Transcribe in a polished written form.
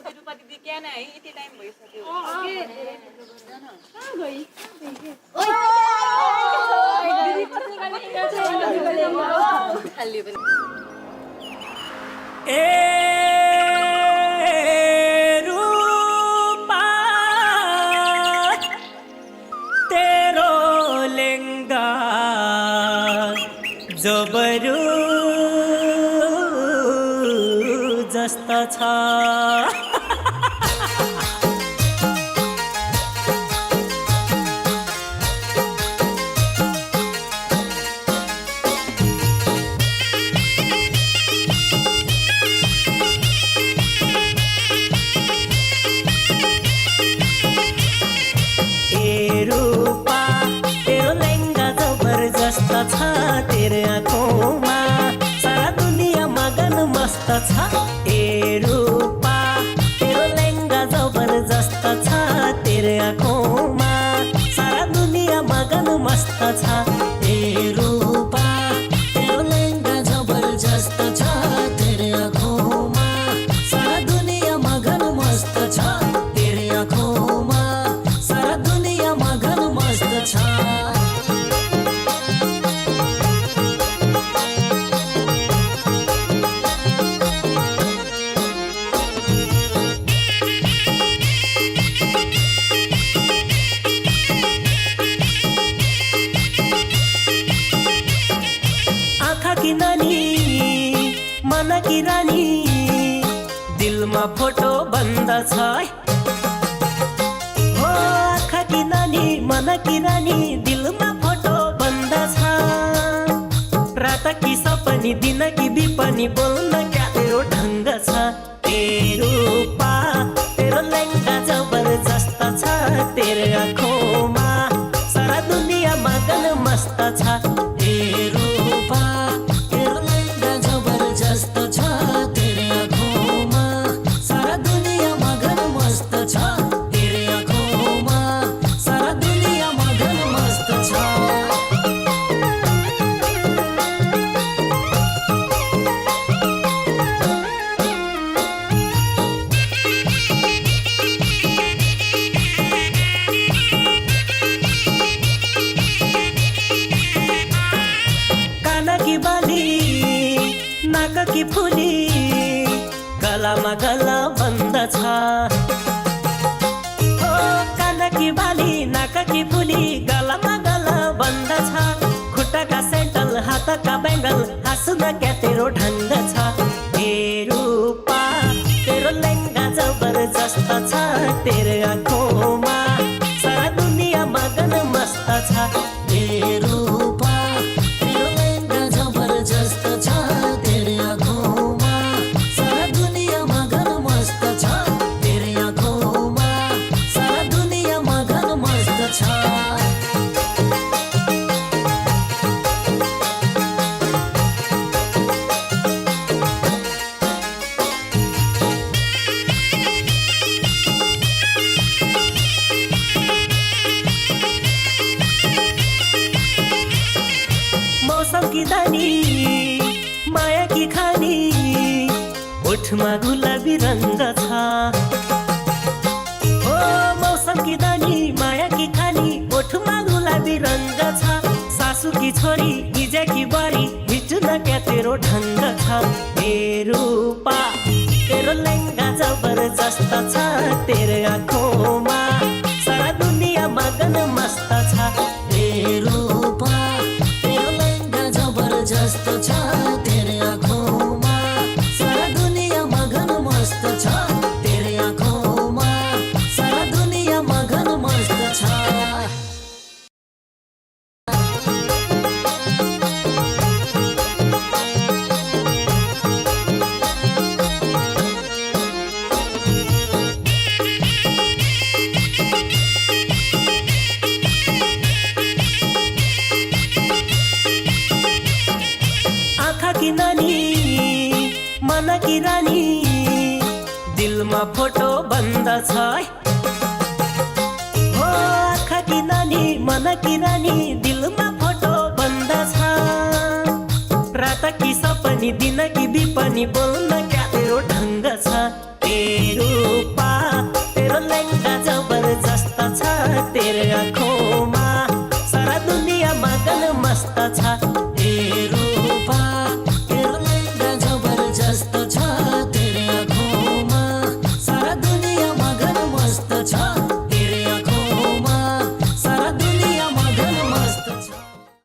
रूपा दिदी क्या नै है यति टाइम भइसक्यो रूपा तेरो लेंगा जबरू जस्ता छ तेरे आँखोंमा सारा दुनिया मगन मस्त छ ए रूपा तेरो लेंगा जबरजस्त छ तेरे आँखोंमा सारा दुनिया मगन मस्त छ ए रूपा तेरो लेंगा जबरजस्त छ तेरे आँखोंमा सारा दुनिया मगन मस्त छ तेरे आँखोंमा सारा दुनिया मगन मस्त छ मन की रानी दिलमा फोटो बन्द छ हो आँखा की नानी मन की रानी दिलमा फोटो बन्द छ रात की सपनी दिन की बिपनी बोल्न क्या तेरो ढङ्ग छ ए रूपा तेरो लेंगा जबरजस्त छ तेरे आँखोंमा सारा दुनिया मगन मस्त छ ए रूपा जस्त छ तेरे आँखोंमा सारा दुनिया मगन मस्त छ तेरे आँखोंमा सारा दुनिया मगन मस्त छ कान की बाली नाक की फुली गलामा गला बन्द छ ओ कान की बाली नाक की फुली गलामा गला बन्द छ खुट्टाका सेन्डल हातका बेङ्गल हाँस्न क्या तेरो ढङ्ग छ ए रूपा तेरो लेंगा जबरजस्त छ तेरे आँखोंमा सारा दुनिया मगन मस्त छ ए रूपा तेरो लेंगा जबरजस्त छ तेरे आँखोंमा सारा दुनिया मगन मस्त छ तेरे आँखोंमा सारा दुनिया मगन मस्त छ मौसम की दानी माया की खानी ओठमा गुलाबी रंग छ ओ मौसम की दानी माया की खानी ओठमा गुलाबी रंग छ सासू की छोरी हिजे की बारी हिचुन क्या तेरो ढङ्ग छ ए रूपा तेरो लेंगा जबरजस्त छ तेरे आँखोंमा सारा दुनिया मगन मस्त छ ए रूपा जस्त छ तेरे आँखोंमा सारा दुनिया मगन मस्त छ तेरे आँखोंमा सारा दुनिया मगन मस्त छ की नानी मन की रानी दिलमा फोटो बन्द छ हो आँखा की नानी मन की रानी दिलमा फोटो बन्द छ रात की सपनी दिन की बिपनी बोल्न क्या तेरो ढङ्ग छ